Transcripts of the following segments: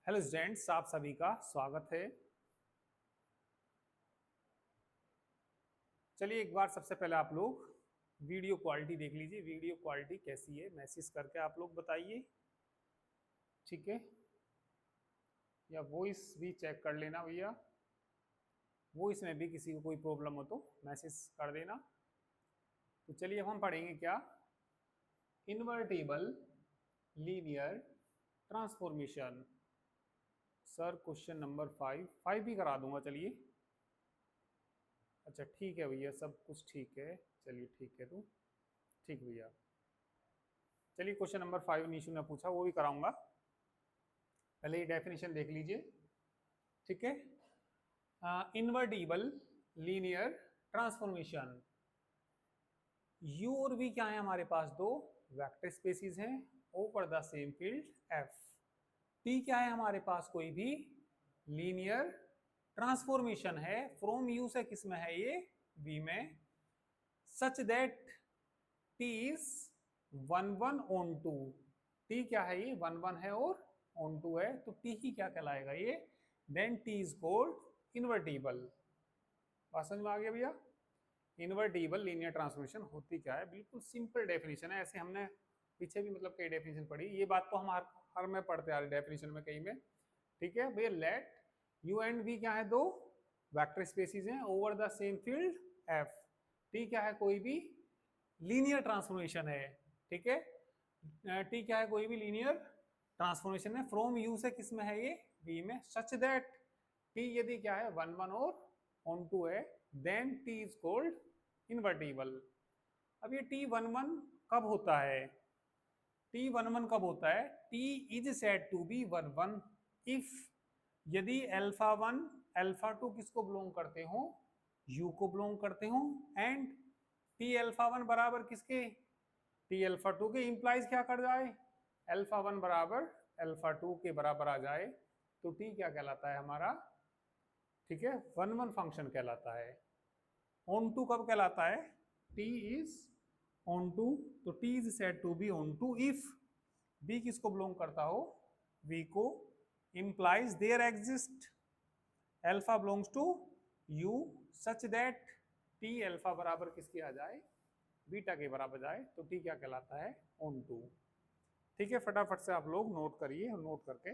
Hello students, आप सभी का स्वागत है। चलिए एक बार सबसे पहले आप लोग वीडियो क्वालिटी देख लीजिए। वीडियो क्वालिटी कैसी है मैसेज करके आप लोग बताइए, ठीक है। या वॉइस भी चेक कर लेना भैया, वॉइस में भी किसी को कोई प्रॉब्लम हो तो मैसेज कर देना। तो चलिए अब हम पढ़ेंगे क्या, invertible linear transformation. Sir question number 5 भी करा दूंगा। चलिए अच्छा ठीक है भैया, सब कुछ ठीक है। चलिए ठीक है, तो ठीक भैया। चलिए क्वेश्चन नंबर 5 निशु ने पूछा, वो भी कराऊंगा। पहले ये डेफिनेशन देख लीजिए, ठीक है। इनवर्टिबल लीनियर ट्रांसफॉर्मेशन, यू और वी क्या है हमारे पास, दो वेक्टर स्पेसिस हैं over the same field F. T क्या है हमारे पास, कोई भी लीनियर ट्रांसफॉर्मेशन है फ्रॉम यू से किस में है, ये वी में, सच that T is 1 1 on 2। T क्या है, ये 1 1 है और ऑन 2 है, तो टी ही क्या कहलाएगा ये, then T is called invertible. बात समझ में आ गया भैया। इन्वर्टिबल लीनियर ट्रांसफॉर्मेशन होती क्या है, बिल्कुल सिंपल डेफिनेशन है। ऐसे हमने पीछे भी मतलब कई डेफिनेशन पढ़ी, ये बात तो हम हर में पढ़ते आ रहे डेफिनेशन में कई में, ठीक है भैया। लेट यू एंड वी क्या है, दो वेक्टर स्पेसिस हैं over the same field F. T क्या है, कोई भी लीनियर ट्रांसफॉर्मेशन है, ठीक है। टी क्या है, कोई भी लीनियर ट्रांसफॉर्मेशन है फ्रॉम यू से किस में है, ये वी में, सच दैट टी यदि क्या है 1 1 और ऑन 2 है, then T is called invertible. अब ये टी 1 1 कब होता है, टी 1 1 कब होता है, T is said to be 1 1 if, यदि अल्फा 1 अल्फा 2 किसको बिलोंग करते हो, यू को बिलोंग करते हो, एंड टी अल्फा 1 बराबर किसके, टी अल्फा 2 के, इंप्लाइज क्या कर जाए, अल्फा 1 बराबर अल्फा 2 के बराबर आ जाए, तो टी क्या कहलाता है हमारा, ठीक है, 1 1 फंक्शन कहलाता है। ऑन टू कब कहलाता है, टी इज ऑन टू, तो T is said to be onto if B किसको बिलोंग करता हो, वी को, implies there exist alpha belongs to U such that T alpha बराबर किसके आ जाए, बीटा के बराबर जाए, तो टी क्या कहलाता है, ऑन टू। ठीक है, फटाफट से आप लोग नोट करिए और नोट करके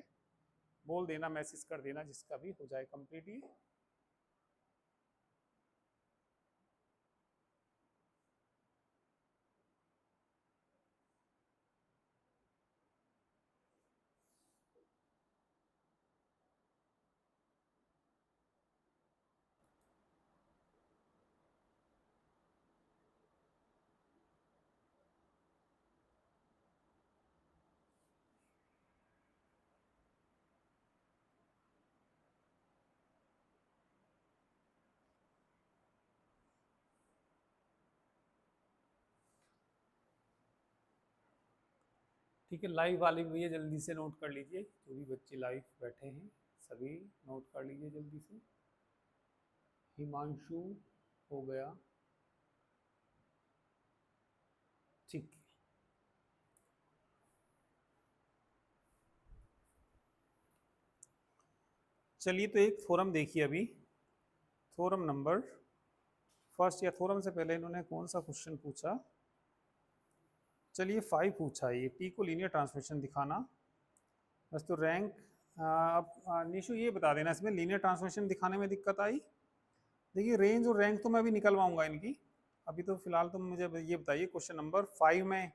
बोल देना, मैसेज कर देना, जिसका भी हो जाए कंप्लीट ये। ठीक है, लाइव वाले भी भैया जल्दी से नोट कर लीजिए, जो भी बच्चे लाइव बैठे हैं सभी नोट कर लीजिए जल्दी से। हिमांशु हो गया, ठीक है। चलिए तो एक फोरम देखिए अभी, फोरम नंबर फर्स्ट, या फोरम से पहले इन्होंने कौन सा क्वेश्चन पूछा, चलिए 5 पूछा है, ये टी को लीनियर ट्रांसफॉर्मेशन दिखाना। बस तो रैंक, अब निशु ये बता देना, इसमें लीनियर ट्रांसफॉर्मेशन दिखाने में दिक्कत आई। देखिए रेंज और रैंक तो मैं अभी निकलवाऊंगा इनकी, अभी तो फिलहाल तुम मुझे ये बताइए क्वेश्चन नंबर 5 में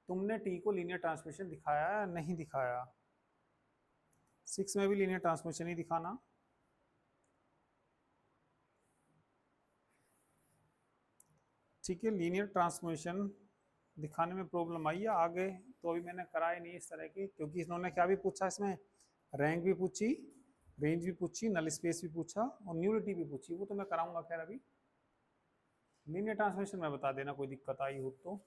तुमने टी को लीनियर ट्रांसफॉर्मेशन दिखाया या नहीं दिखाया। 6 में भी लीनियर ट्रांसफॉर्मेशन ही दिखाना। ठीक है, लीनियर ट्रांसफॉर्मेशन दिखाने में प्रॉब्लम आई है आगे, तो अभी मैंने कराया नहीं इस तरह की, क्योंकि इन्होंने क्या भी पूछा इसमें, रैंक भी पूछी, रेंज भी पूछी, नल स्पेस भी पूछा और न्यूलिटी भी पूछी, वो तो मैं कराऊंगा। खैर अभी लीनियर ट्रांसफॉर्मेशन में बता देना कोई दिक्कत आई हो तो।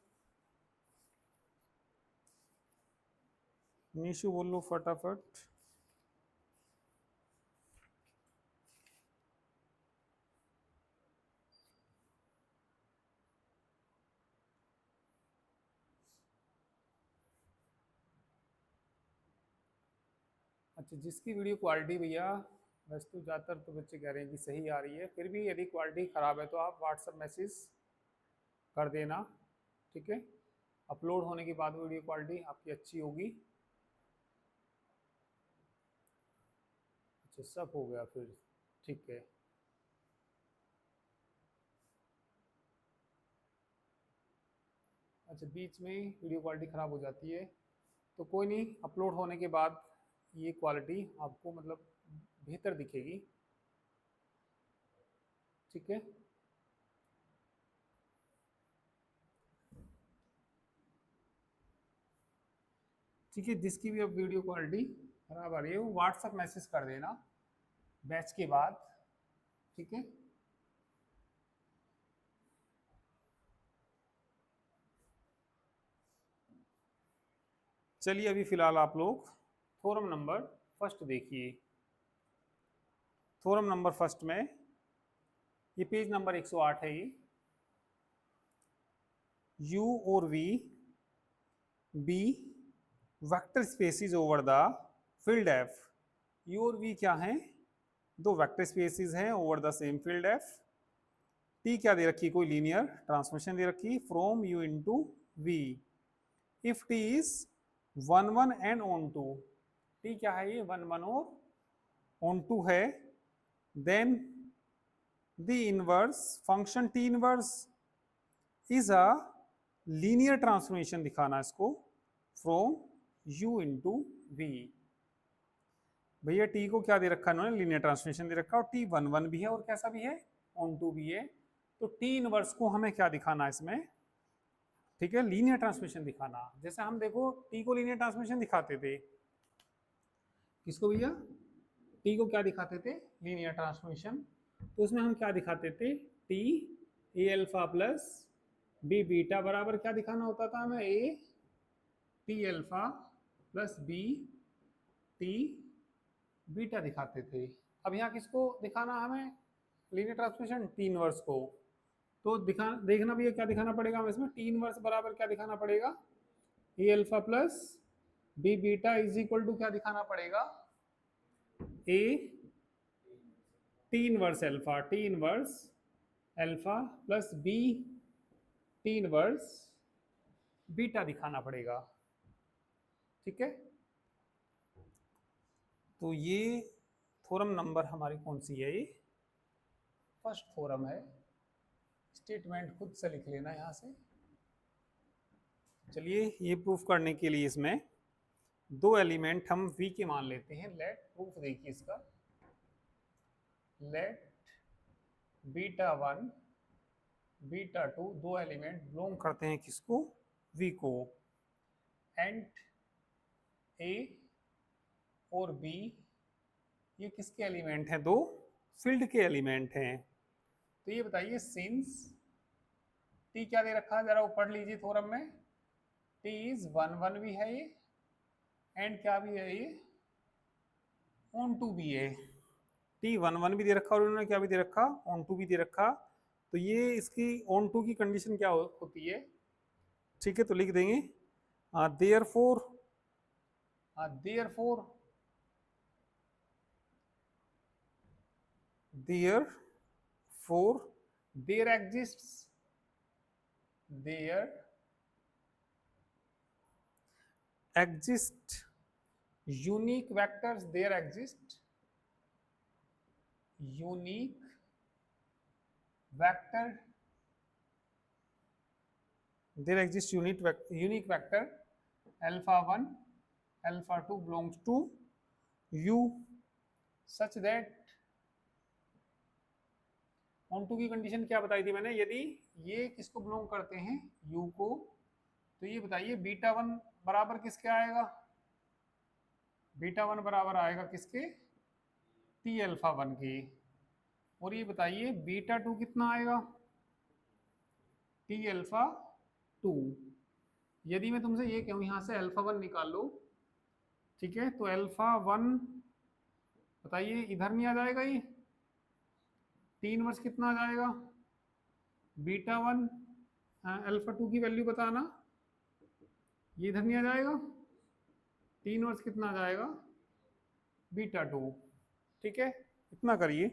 निशु बोलो फटाफट। अच्छा, जिसकी वीडियो क्वालिटी भैया वैसे तो ज़्यादातर तो बच्चे कह रहे हैं कि सही आ रही है, फिर भी यदि क्वालिटी ख़राब है तो आप व्हाट्सएप मैसेज कर देना, ठीक है। अपलोड होने के बाद वीडियो क्वालिटी आपकी अच्छी होगी। अच्छा, सब हो गया फिर, ठीक है। अच्छा, बीच में वीडियो क्वालिटी ख़राब हो जाती है तो कोई नहीं, अपलोड होने के बाद ये क्वालिटी आपको मतलब बेहतर दिखेगी, ठीक है। ठीक है, जिसकी भी अब वीडियो क्वालिटी खराब आ रही है वो व्हाट्सएप मैसेज कर देना बैच के बाद, ठीक है। चलिए अभी फिलहाल आप लोग थ्योरम नंबर फर्स्ट देखिए। थ्योरम नंबर फर्स्ट में ये पेज नंबर 108 है। ये U और V be vector spaces over the field F। U और V क्या हैं? दो वेक्टर स्पेसिस हैं over the same field F। T क्या दे रखी है? कोई लीनियर ट्रांसमिशन दे रखी, from U into V। If T is 1 1 and onto, T क्या है? ये 1 1 और ऑन टू है। Then the inverse function T inverse is a linear transformation दिखाना इसको फ्रॉम U इंटू V। भैया T को क्या दे रखा है इन्होंने? लीनियर ट्रांसफॉर्मेशन दे रखा, और T 1 1 भी है और कैसा भी है? ऑन टू भी है। तो T इनवर्स को हमें क्या दिखाना है इसमें? ठीक है, लीनियर ट्रांसमिशन दिखाना। जैसे हम देखो T को लीनियर ट्रांसमिशन दिखाते थे, किसको भैया? T को क्या दिखाते थे? Linear transmission. तो उसमें हम क्या दिखाते थे? T A alpha plus B beta बराबर क्या दिखाना होता था हमें? A T alpha plus B T beta दिखाते थे। अब यहाँ किसको दिखाना हमें? लीनियर ट्रांसमिशन T इनवर्स को। तो देखना भैया क्या दिखाना पड़ेगा हमें इसमें? T इनवर्स बराबर क्या दिखाना पड़ेगा? A alpha plus B beta is equal to क्या दिखाना पड़ेगा? A T inverse alpha, T inverse alpha plus B T inverse beta दिखाना पड़ेगा, ठीक है। तो ये थ्योरम नंबर हमारी कौन सी है? ये फर्स्ट थ्योरम है। स्टेटमेंट खुद से लिख लेना यहाँ से। चलिए ये प्रूफ करने के लिए इसमें दो एलिमेंट हम V के मान लेते हैं। लेट प्रूफ देखिए इसका। लेट बीटा 1 बीटा 2 दो एलिमेंट बिलोंग करते हैं किसको? V को। एंड A और B ये किसके एलिमेंट हैं? दो फील्ड के एलिमेंट हैं। तो ये बताइए सिंस T क्या दे रखा है, जरा वो पढ़ लीजिए थ्योरम में। T इज 1 1 भी है ये, एंड क्या भी है ये? ऑन टू भी है। T 1 1 भी दे रखा और उन्होंने क्या भी दे रखा? ऑन टू भी दे रखा। तो ये इसकी ऑन टू की कंडीशन क्या होती है? ठीक है, तो लिख देंगे therefore therefore therefore there exists unique vectors, there exist unique vector, there exists unique vector alpha 1 alpha 2 belongs to U such that onto की कंडीशन क्या बताई थी मैंने? यदि ये किसको बिलोंग करते हैं? U को। तो ये बताइए बीटा 1 बराबर किसके आएगा? बीटा 1 बराबर आएगा किसके? T अल्फा 1 के। और ये बताइए बीटा 2 कितना आएगा? T alpha 2। यदि मैं तुमसे ये कहूँ यहाँ से अल्फा 1 निकाल लो, ठीक है, तो अल्फा 1 बताइए इधर नहीं आ जाएगा ये? T इनवर्स कितना आ जाएगा? बीटा 1 अल्फा 2 की वैल्यू बताना, ये इधर नहीं आ जाएगा? T इनवर्स कितना आ जाएगा? बीटा 2। ठीक है, इतना करिए।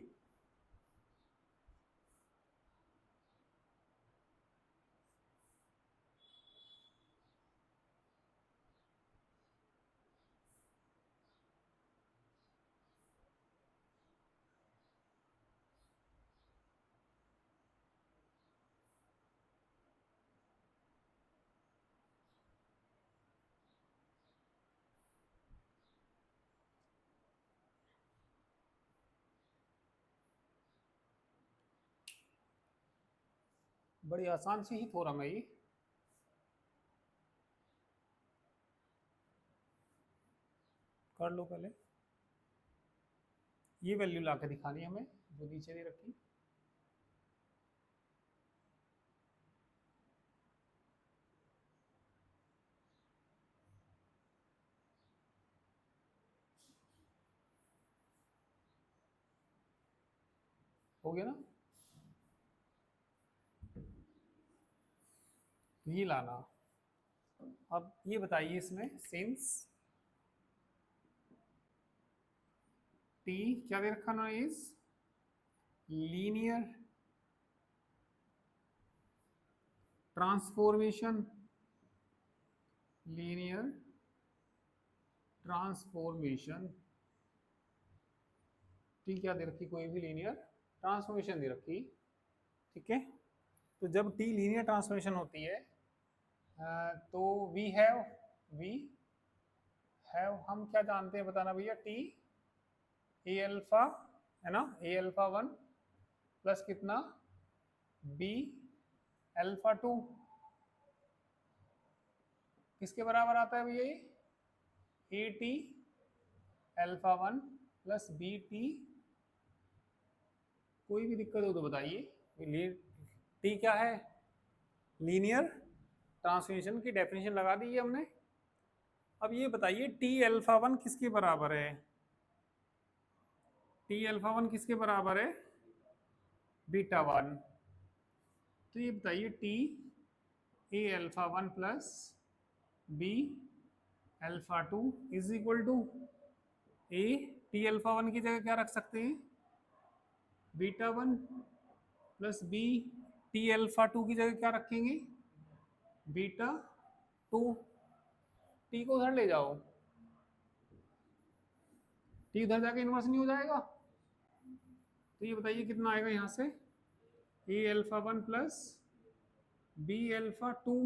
बड़ी आसान सी ही थोरम है ये। कर लो पहले, ये वैल्यू ला के दिखानी हमें जो नीचे दे रखी। हो गया ना, ये लाना। अब ये बताइए इसमें सिंस टी क्या दे रखा ना, is linear transformation, linear transformation. T क्या दे रखी, कोई भी लीनियर ट्रांसफॉर्मेशन दे रखी। ठीक है, तो जब टी लीनियर ट्रांसफॉर्मेशन होती है तो वी हैव हम क्या जानते हैं बताना भैया, टी ए अल्फा है ना, ए अल्फा 1 प्लस कितना बी अल्फा 2 किसके बराबर आता है भैया, ये A T alpha 1 plus B T. कोई भी दिक्कत हो तो बताइए। टी क्या है, लीनियर ट्रांसफॉर्मेशन की डेफिनेशन लगा दी है हमने। अब ये बताइए टी अल्फा 1 किसके बराबर है, टी अल्फा 1 किसके बराबर है, बीटा 1। तो ये बताइए T A alpha 1 plus B alpha 2 is equal to A T alpha 1 की जगह क्या रख सकते हैं, beta 1 plus B T alpha 2 की जगह क्या रखेंगे, बीटा 2। टी को उधर ले जाओ, टी उधर जाके इन्वर्स नहीं हो जाएगा। तो ये बताइए कितना आएगा यहाँ से, A alpha 1 plus B alpha 2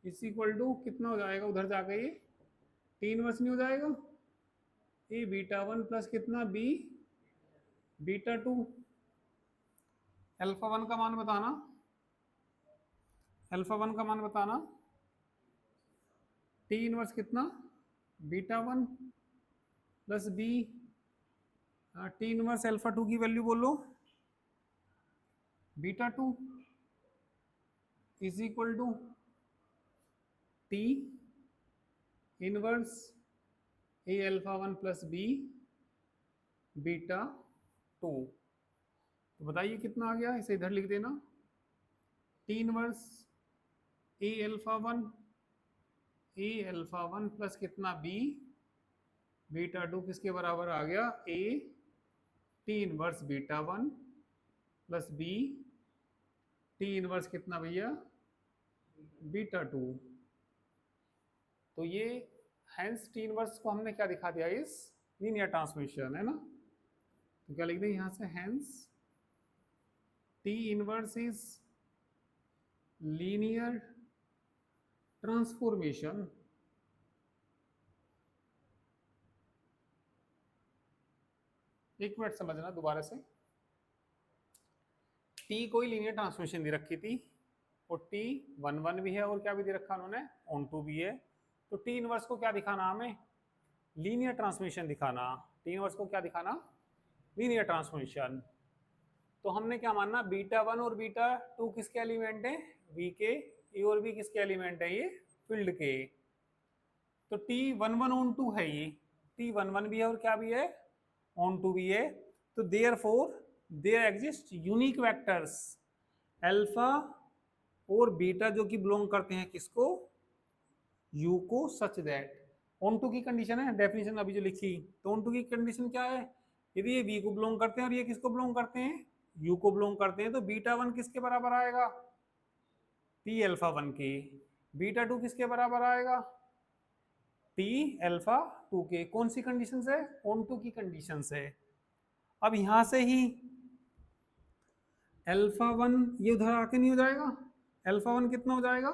is equal to कितना हो जाएगा उधर जाके, ये टी इनवर्स नहीं हो जाएगा, ए बीटा 1 प्लस कितना बी बीटा 2। अल्फा 1 का मान बताना, अल्फा 1 का मान बताना, टी इनवर्स कितना beta 1 plus B T inverse alpha 2 की वैल्यू बोलो, beta 2 is equal to T inverse A alpha 1 plus B beta 2। तो बताइए कितना आ गया, इसे इधर लिख देना, T inverse A alpha 1 plus कितना बी बीटा 2 किसके बराबर आ गया, A T inverse beta 1 plus B T inverse कितना भैया बीटा 2। तो ये हैंस टी इनवर्स को हमने क्या दिखा दिया, इस लीनियर ट्रांसफॉर्मेशन है ना। तो क्या लिख दें यहां से, hence T inverse is linear transformation. एक मिनट समझना दोबारा से, टी कोई लीनियर ट्रांसफॉर्मेशन दे रखी थी और टी 1 1 भी है और क्या भी दे रखा उन्होंने, ऑन टू भी है। तो टी इनवर्स को क्या दिखाना हमें, लीनियर ट्रांसफॉर्मेशन दिखाना। टी इनवर्स को क्या दिखाना, लीनियर ट्रांसफॉर्मेशन। तो हमने क्या मानना, बीटा 1 और बीटा 2 किसके एलिमेंट है, वी के। ए और बी किसके एलिमेंट है, ये फील्ड के। तो टी 1 1 ऑन टू है, ये टी 1 1 भी है और क्या भी है, ऑन टू भी है। तो therefore there exist unique vectors alpha और बीटा जो कि बिलोंग करते हैं किसको, यू को, सच दैट ऑन टू की कंडीशन है, डेफिनेशन अभी जो लिखी, तो ऑन टू की कंडीशन क्या है, यदि ये वी को बिलोंग करते हैं और ये किसको बिलोंग करते हैं, यू को बिलोंग करते हैं, तो बीटा वन किसके बराबर आएगा, टी अल्फा वन के, बीटा टू किसके बराबर आएगा, टी अल्फा टू के। कौन सी कंडीशन है, ऑन टू की कंडीशन है। अब यहां से ही अल्फा वन ये उधर आके नहीं हो जाएगा, अल्फा वन कितना हो जाएगा,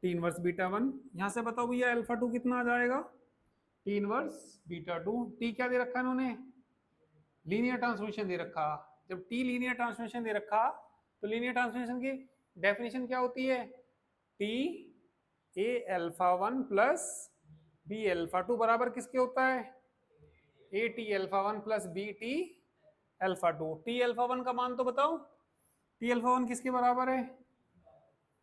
टी इनवर्स बीटा वन। यहां से बताओ भैया अल्फा टू कितना आ जाएगा, T inverse beta to. T क्या दे रखा है इन्होंने, लीनियर ट्रांसफॉर्मेशन दे रखा। जब टी लीनियर ट्रांसफॉर्मेशन दे रखा तो लीनियर ट्रांसफॉर्मेशन की डेफिनेशन क्या होती है, T A alpha one plus B alpha two बराबर किसके होता है, A T alpha one plus B T alpha two. T alpha one का मान तो बताओ, टी अल्फा वन किसके बराबर है,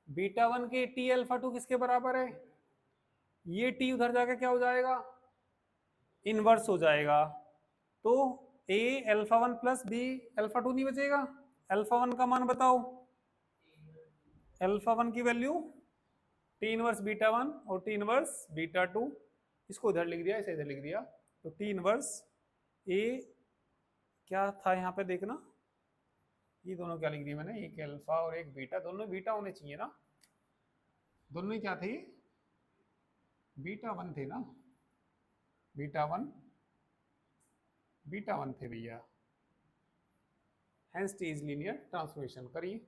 बीटा वन के, टी अल्फा टू किसके बराबर है, ये टी उधर जाकर क्या हो जाएगा, इनवर्स हो जाएगा। तो A alpha one plus B alpha two नहीं बचेगा। अल्फा वन का मान बताओ, अल्फा वन की value T inverse beta one और टी इनवर्स बीटा टू। इसको इधर लिख दिया, इसे इधर लिख दिया। तो टी इनवर्स ए क्या था यहाँ पे देखना, ये दोनों क्या लिख दिया मैंने, एक अल्फा और एक बीटा, दोनों बीटा होने चाहिए ना, दोनों ही क्या थे, बीटा वन थे ना, बीटा वन बीटा वन थे भैया। Hence T is linear transformation. करिए,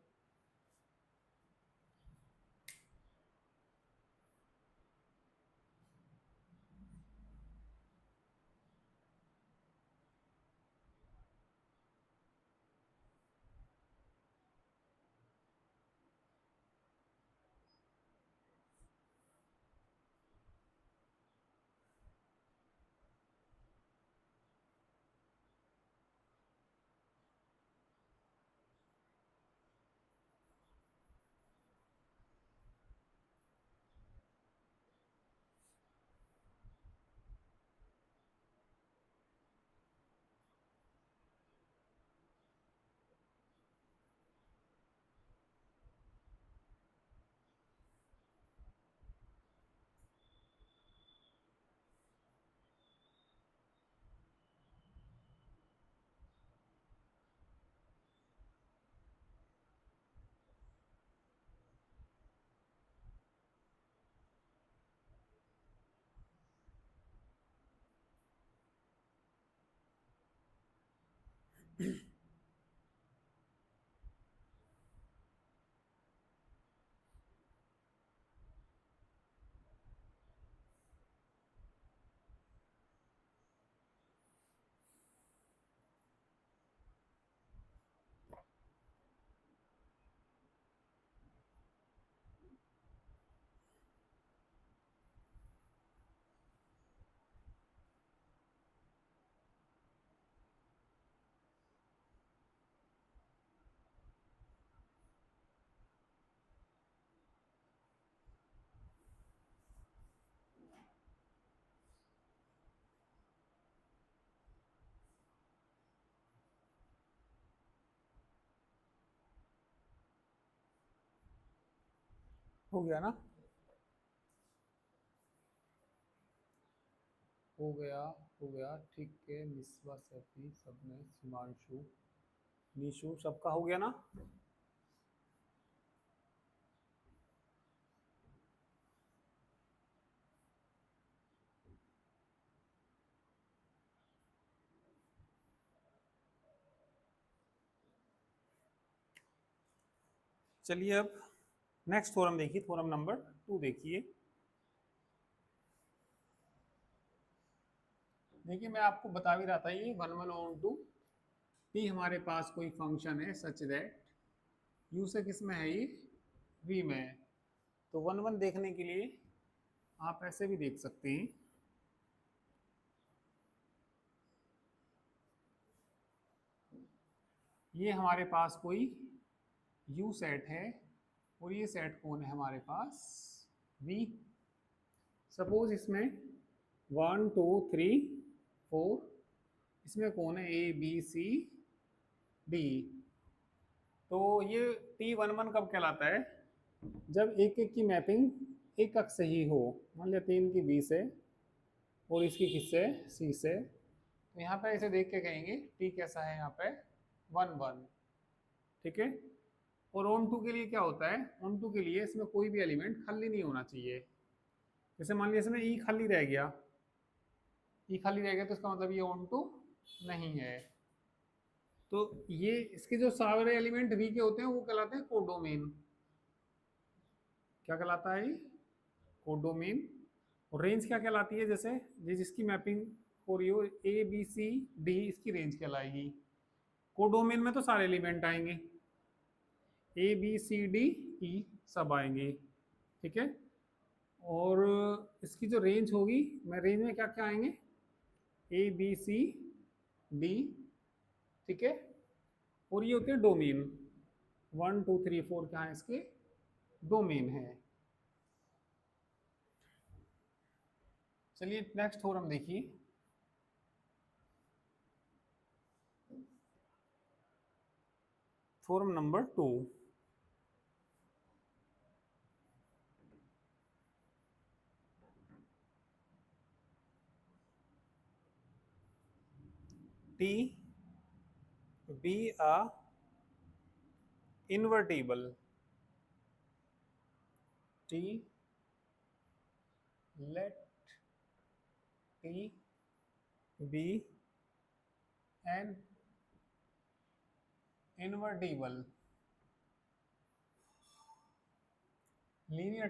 हो गया ना, हो गया, हो गया, ठीक है। मिसबा, सैफी, सबने, हिमांशु, निशु, सबका हो गया ना। चलिए अब नेक्स्ट थ्योरम देखिए, थ्योरम नंबर 2 देखिए। देखिए मैं आपको बता भी रहा था, ये 1 1/2 टी हमारे पास कोई फंक्शन है सच दैट यू से किस में है, ये वी में है। तो 1 1 देखने के लिए आप ऐसे भी देख सकते हैं, ये हमारे पास कोई यू सेट है और ये सेट कौन है हमारे पास, वी। सपोज इसमें 1 2 3 4, इसमें कौन है, ए बी सी डी। तो ये T11 कब कहलाता है, जब एक एक की मैपिंग एक अक्ष से ही हो। मान लिया 3 की 20 है, और इसकी किससे, सी से। तो यहाँ पे इसे देख के कहेंगे टी कैसा है यहाँ पे 1 1, ठीक है। और ऑन टू के लिए क्या होता है, ऑन टू के लिए इसमें कोई भी एलिमेंट खाली नहीं होना चाहिए। जैसे मान लिया इसमें ई खाली रह गया, ई खाली रह गया तो इसका मतलब ये ऑन टू नहीं है। तो ये इसके जो सारे एलिमेंट वी के होते हैं वो कहलाते हैं कोडोमेन। क्या कहलाता है ये, कोडोमेन। और रेंज क्या कहलाती है, जैसे ये जिसकी मैपिंग हो रही हो ए बी सी डी, इसकी रेंज कहलाएगी। कोडोमेन में तो सारे एलिमेंट आएंगे, A B C D E सब आएंगे, ठीक है। और इसकी जो रेंज होगी, मैं रेंज में क्या क्या आएंगे, ए बी सी डी, ठीक है। और ये होते हैं डोमेन, 1 2 3 4 क्या है इसके डोमेन है। चलिए नेक्स्ट थ्योरम देखिए। Theorem number 2, T be a invertible, T let T be an invertible linear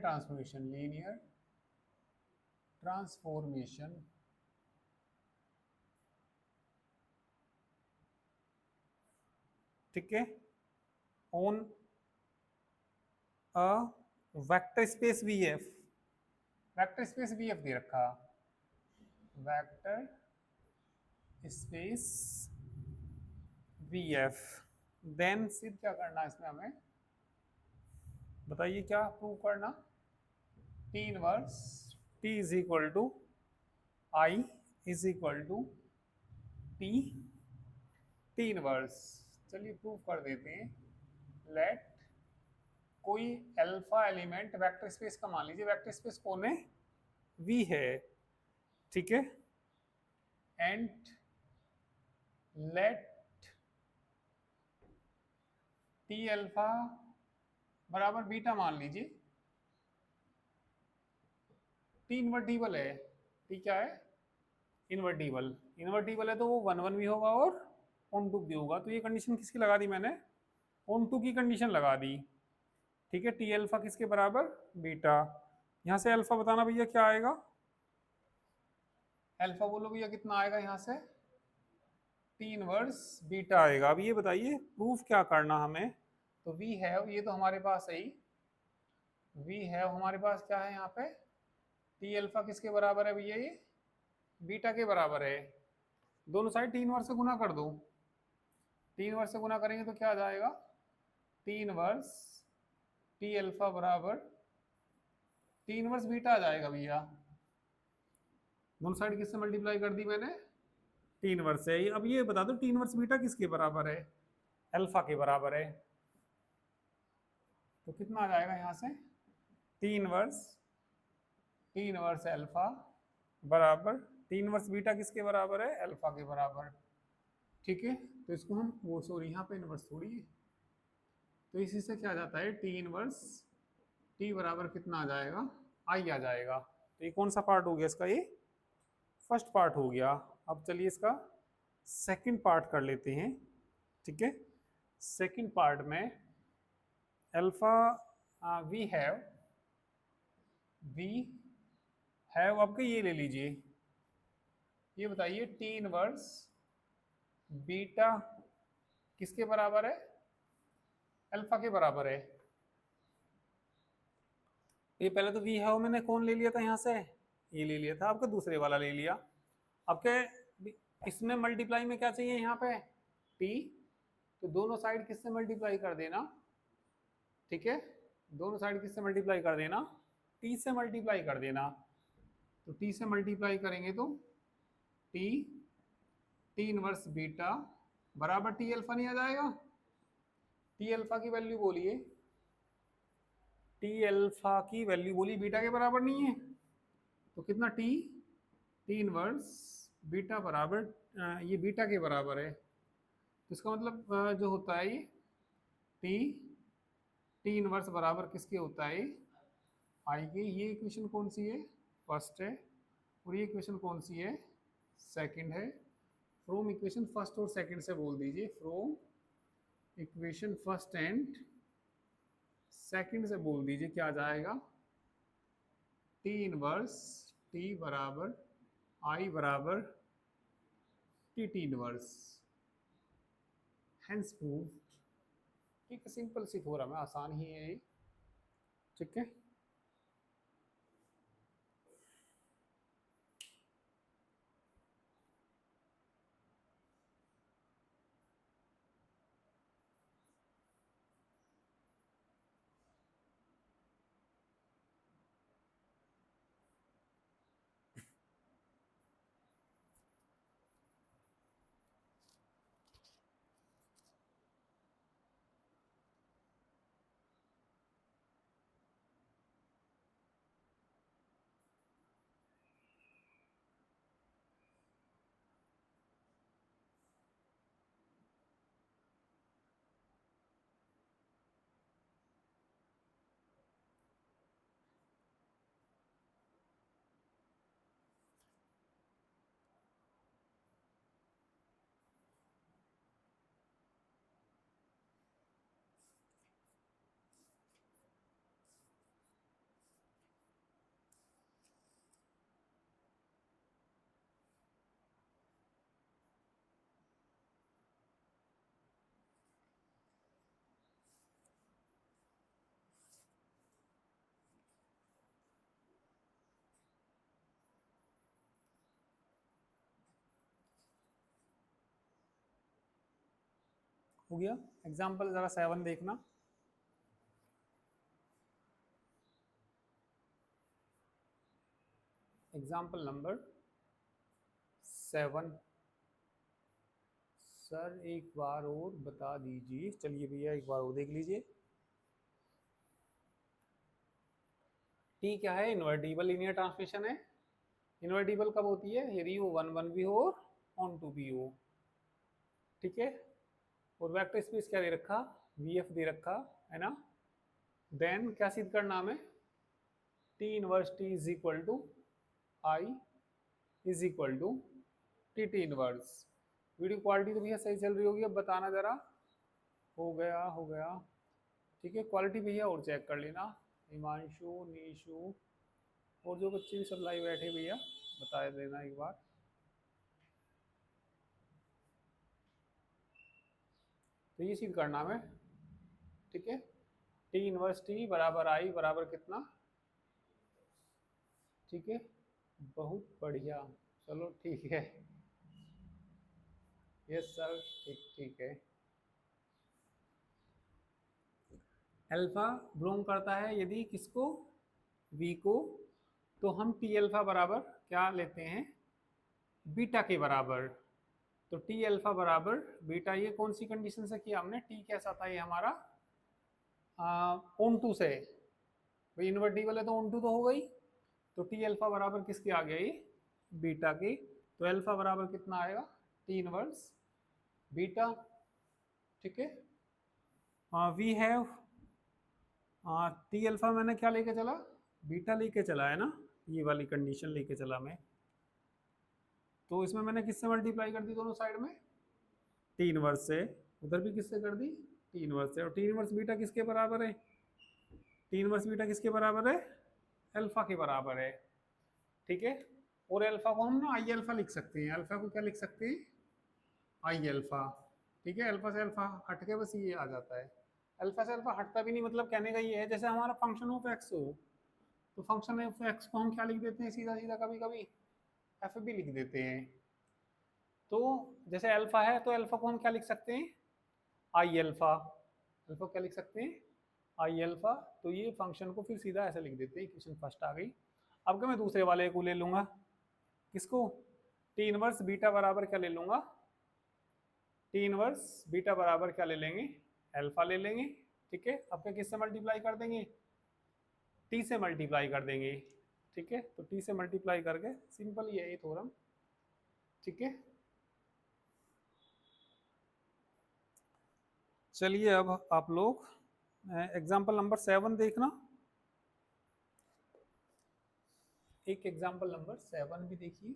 transformation ठीक है, on a vector space V F. Vector space V F दे रखा, vector space V F. Then सिर्फ क्या करना है इसमें हमें, बताइए क्या प्रूव करना, T inverse T is equal to I is equal to T T inverse. चलिए प्रूव कर देते हैं। लेट कोई अल्फा एलिमेंट वेक्टर स्पेस का, मान लीजिए वेक्टर स्पेस कौन है, वी है, ठीक है। एंड लेट टी अल्फा बराबर बीटा मान लीजिए। टी इन्वर्टिबल है, टी क्या है इन्वर्टिबल, इन्वर्टिबल है तो वो 1 1 भी होगा और ऑन टू भी होगा। तो ये कंडीशन किसकी लगा दी मैंने, ऑन टू की कंडीशन लगा दी, ठीक है। टी अल्फा किसके बराबर बीटा। यहाँ से अल्फा बताना भैया क्या आएगा, अल्फा बोलो भैया कितना आएगा यहाँ से, टी इनवर्स बीटा आएगा। अब ये बताइए प्रूफ क्या करना हमें। तो वी हैव, ये तो हमारे पास है ही, वी हैव हमारे पास क्या है यहाँ पे, टी अल्फा किसके बराबर है भैया, ये बीटा के बराबर है। दोनों साइड टी इनवर्स से गुना कर दो, टी इनवर्स से गुना करेंगे तो क्या आ जाएगा, टी इनवर्स टी अल्फा बराबर टी इनवर्स बीटा आ जाएगा भैया। दोनों साइड किससे मल्टीप्लाई कर दी मैंने, टी इनवर्स है। अब ये बता दो टी इनवर्स बीटा किसके बराबर है, अल्फा के बराबर है। तो कितना आ जाएगा यहाँ से, टी इनवर्स अल्फा बराबर टी इनवर्स बीटा किसके बराबर है, अल्फा के बराबर, ठीक है। तो इसको हम वो सॉरी यहाँ पे इनवर्स थोड़ी है, तो इसी से क्या आ जाता है, टी इनवर्स टी बराबर कितना आ जाएगा, आई आ जाएगा। तो ये कौन सा पार्ट हो गया इसका, ये फर्स्ट पार्ट हो गया। अब चलिए इसका सेकंड पार्ट कर लेते हैं, ठीक है। सेकंड पार्ट में अल्फा वी हैव आपके ये ले लीजिए, ये बताइए टी इनवर्स बीटा किसके बराबर है, अल्फा के बराबर है। ये पहले तो वी हैव मैंने कौन ले लिया था यहाँ से, ये ले लिया था, आपका दूसरे वाला ले लिया। आपके इसमें मल्टीप्लाई में क्या चाहिए यहाँ पे, टी, तो दोनों साइड किससे मल्टीप्लाई कर देना, ठीक है। दोनों साइड किससे मल्टीप्लाई कर देना, टी से मल्टीप्लाई कर देना। तो टी से मल्टीप्लाई करेंगे तो टी टी इनवर्स बीटा बराबर टी अल्फा नहीं आ जाएगा, टी अल्फा की वैल्यू बोलिए, टी अल्फा की वैल्यू बोली बीटा के बराबर नहीं है, तो कितना टी टी इनवर्स बीटा बराबर ये बीटा के बराबर है, तो इसका मतलब जो होता है ये टी टी इनवर्स बराबर किसके होता है, आई के। ये इक्वेशन कौन सी है, फर्स्ट है, और ये इक्वेशन कौन सी है, सेकंड है। फ्रॉम इक्वेशन फर्स्ट और सेकंड से बोल दीजिए, from equation first and second से बोल दीजिए क्या आ जाएगा, टी इनवर्स टी बराबर आई बराबर T T inverse, hence prove. ठीक है, सिंपल सी थोड़ा मैं आसान ही है ये। ठीक है, हो गया। एग्जाम्पल जरा 7 देखना। Example number 7। सर एक बार और बता दीजिए, चलिए भैया एक बार और देख लीजिए। टी क्या है, इन्वर्टिबल लीनियर ट्रांसमिशन है। इन्वर्टिबल कब होती है, यदि वो 1 1 भी हो और ऑन टू भी हो। ठीक है, और वेक्टर स्पेस क्या दे रखा, वीएफ दे रखा है ना। देन क्या सिद्ध करना हमें, T inverse T is equal to I is equal to T T inverse. Video quality तो भैया सही चल रही होगी, अब बताना जरा। हो गया हो गया, ठीक है। क्वालिटी भैया और चेक कर लेना, हिमांशु नीशु और जो बच्चे भी सब लाइव बैठे भैया बता देना एक बार। तो ये चीज करना है, ठीक है। टी इनवर्स टी बराबर आई बराबर कितना, ठीक है, बहुत बढ़िया, चलो ठीक है। यस सर, ठीक ठीक है। अल्फा बिलोंग करता है यदि किसको, वी को, तो हम टी अल्फा बराबर क्या लेते हैं, बीटा के बराबर। तो टी अल्फा बराबर बीटा, ये कौन सी कंडीशन से किया हमने, टी कैसा था ये हमारा ऑन टू से, भाई इन्वर्टिबल है तो ऑन टू तो हो गई। तो टी अल्फा बराबर किसके आ गया, ये बीटा की। तो अल्फा बराबर कितना आएगा, टी इनवर्स बीटा। ठीक है, वी हैव टी अल्फा मैंने क्या लेके चला, बीटा लेके चला है ना, ये वाली कंडीशन लेके चला मैं। तो इसमें मैंने किससे मल्टीप्लाई कर दी दोनों साइड में, टी इनवर्स से, उधर भी किससे कर दी, टी इनवर्स से। और टी इनवर्स बीटा किसके बराबर है, टी इनवर्स बीटा किसके बराबर है, अल्फा के बराबर है। ठीक है, और अल्फा को हम ना आई अल्फा लिख सकते हैं, अल्फा को क्या लिख सकते हैं, आई अल्फा। ठीक है, अल्फा से अल्फा हट के बस ये आ जाता है। अल्फा से अल्फा हटता भी नहीं, मतलब कहने का ये है जैसे हमारा फंक्शन ऑफ एक्स हो, तो फंक्शन ऑफ एक्स को हम क्या लिख देते हैं, सीधा सीधा कभी कभी एफ भी लिख देते हैं। तो जैसे अल्फा है तो अल्फा को हम क्या लिख सकते हैं, आई अल्फा। अल्फा क्या लिख सकते हैं, आई अल्फा। तो ये फंक्शन को फिर सीधा ऐसे लिख देते हैं, इक्वेशन फर्स्ट आ गई। अब क्या मैं दूसरे वाले को ले लूंगा, किसको, टी इनवर्स बीटा बराबर क्या ले लूंगा, टी इनवर्स बीटा बराबर क्या ले लेंगे, अल्फा ले लेंगे। ठीक है, अब क्या किससे मल्टीप्लाई कर देंगे, टी से मल्टीप्लाई कर देंगे। ठीक है, तो टी से मल्टीप्लाई करके सिंपल ये है थ्योरम। ठीक है, चलिए अब आप लोग एग्जाम्पल नंबर 7 देखना। एक एग्जाम्पल नंबर 7 भी देखिए।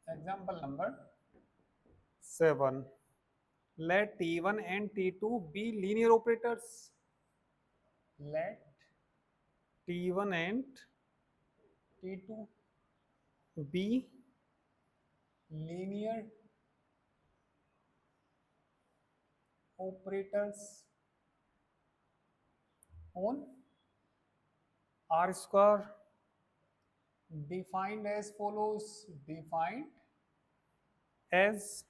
Example number 7, let T1 and T2 be linear operators. Let T1 and T2 be linear operators on R square defined as follows. Defined as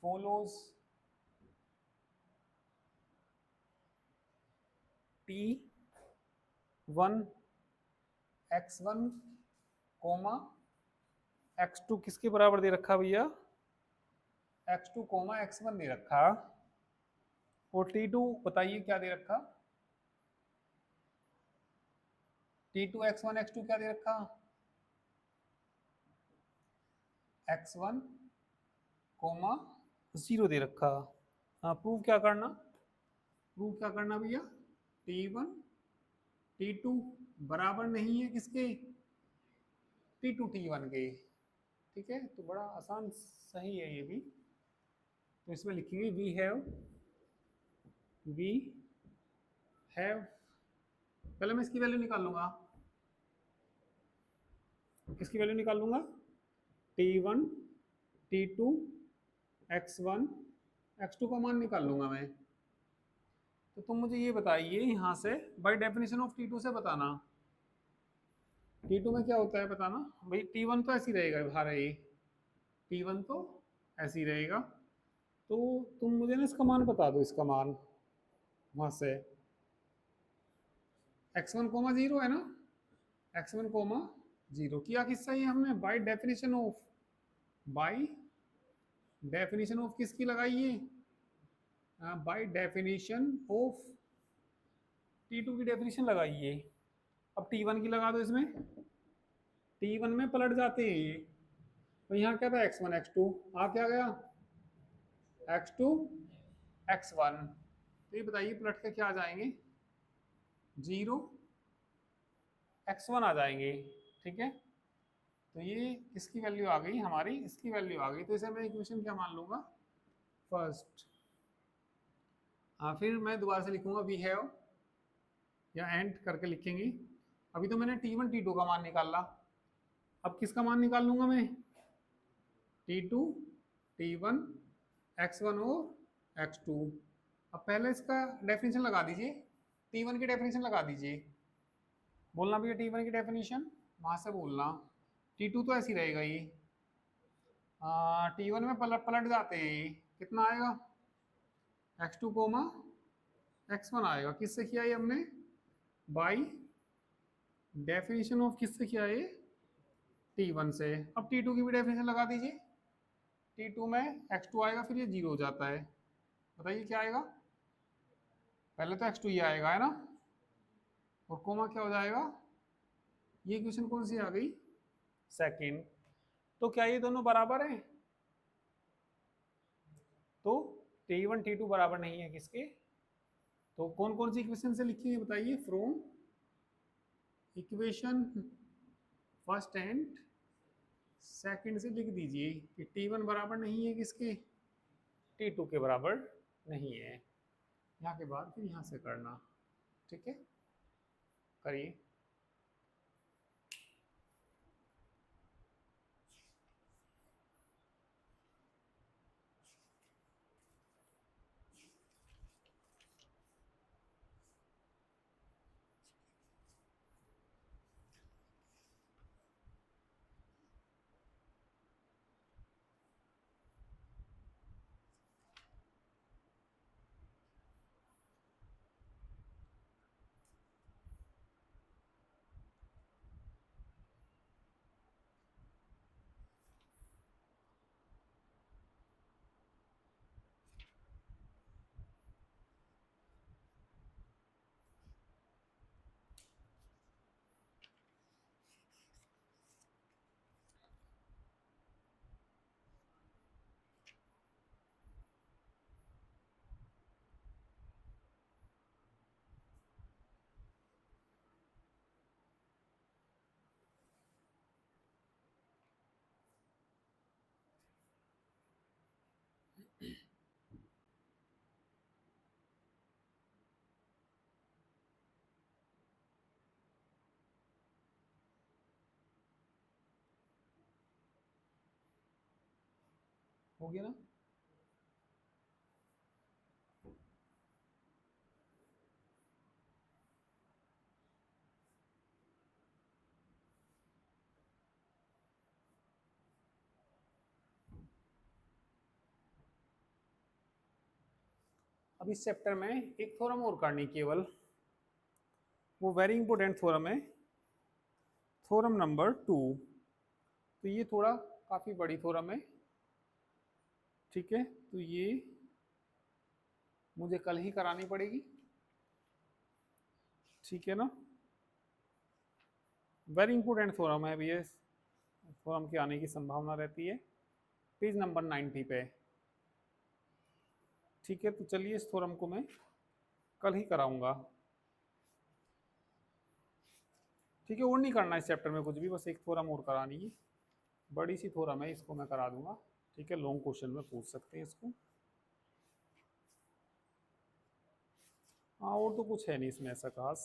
follows. T1 x1 comma x2 किसके बराबर दे रखा भैया, x2 coma x1 दे रखा, और T2 बताइए क्या दे रखा, T2 x1 x2 क्या दे रखा, x1 कोमा 0 दे रखा। प्रूव क्या करना, प्रूव क्या करना भैया, T1 T2 बराबर नहीं है किसके, T2 T1 के। ठीक है, तो बड़ा आसान सही है ये भी। तो इसमें लिखेंगे वी हैव, पहले मैं इसकी वैल्यू निकाल लूंगा, किसकी वैल्यू निकाल लूंगा, T1 T2 x1 x2 का मान निकाल लूंगा मैं। तो तुम मुझे ये बताइए यहाँ से बाय डेफिनेशन ऑफ T2 से बताना, T2 में क्या होता है बताना भाई। T1 तो ऐसी रहेगा बाहर है, T1 तो ऐसी रहेगा, तो तुम मुझे ना इसका मान बता दो, इसका मान वहां से x1 कोमा 0 है ना, x1 कोमा 0 किया किससे ही हमने, by definition of, by definition of किसकी लगाइए, बाय डेफिनेशन ऑफ T2 की डेफिनेशन लगाइए। अब T1 की लगा दो इसमें, T1 में पलट जाते हैं ये, तो यहाँ क्या था x1 x2, आ क्या गया x2 x1, तो ये बताइए पलट के क्या आ जाएंगे, 0 x1 आ जाएंगे। ठीक है, तो ये किसकी वैल्यू आ गई हमारी, इसकी वैल्यू आ गई, तो इसे मैं इक्वेशन क्या मान लूंगा, फर्स्ट। फिर मैं दोबारा से लिखूंगा वी हैव, या एंड करके लिखेंगे। अभी तो मैंने T1 T2 का मान निकाला, अब किसका मान निकाल लूंगा मैं, T2 T1 x1 और x2। अब पहले इसका डेफिनेशन लगा दीजिए, T1 की डेफिनेशन लगा दीजिए, बोलना भैया T1 की डेफिनेशन वहां से बोलना। T2 तो ऐसी रहेगा ये, T1 में पलट जाते हैं ये, कितना आएगा x2 कोमा x1 आएगा, किससे किया ये हमने, बाई डेफिनेशन ऑफ किससे किया ये, T1 से। अब T2 की भी डेफिनेशन लगा दीजिए, T2 में x2 आएगा, फिर ये 0 हो जाता है, बताइए क्या आएगा, पहले तो x2 ये आएगा है ना, और कोमा क्या हो जाएगा, ये इक्वेशन कौन सी आ गई, सेकंड। तो क्या ये दोनों बराबर हैं, तो T1 T2 बराबर नहीं है किसके, तो कौन कौन सी इक्वेशन से लिखी है बताइए, from equation first and second से लिख दीजिए कि T1 बराबर नहीं है किसके, T2 के बराबर नहीं है। यहाँ के बाद फिर यहाँ से करना, ठीक है, करिए। हो गया ना। अब इस चैप्टर में एक थ्योरम और करनी केवल, वो वेरी इंपॉर्टेंट थ्योरम है, थ्योरम नंबर 2। तो ये थोड़ा काफी बड़ी थ्योरम है, ठीक है। तो ये मुझे कल ही करानी पड़ेगी, ठीक है ना। वेरी इंपॉर्टेंट थ्योरम है, अभी ये थ्योरम के आने की संभावना रहती है पेज नंबर 90 पे, ठीक है। तो चलिए इस थ्योरम को मैं कल ही कराऊंगा, ठीक है। और नहीं करना इस चैप्टर में कुछ भी, बस एक थ्योरम और करानी है, बड़ी सी थ्योरम है, इसको मैं करा दूंगा, ठीक है। लॉन्ग क्वेश्चन में पूछ सकते हैं इसको। हाँ और तो कुछ है नहीं इसमें ऐसा खास।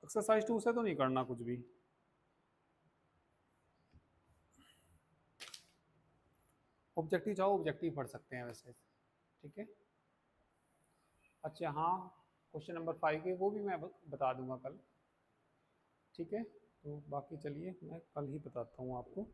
एक्सरसाइज 2 से तो नहीं करना कुछ भी। ऑब्जेक्टिव चाहो ऑब्जेक्टिव पढ़ सकते हैं वैसे, ठीक है। अच्छा हाँ, क्वेश्चन नंबर 5 के वो भी मैं बता दूंगा कल, ठीक है। तो बाकी चलिए मैं कल ही बताता हूँ आपको।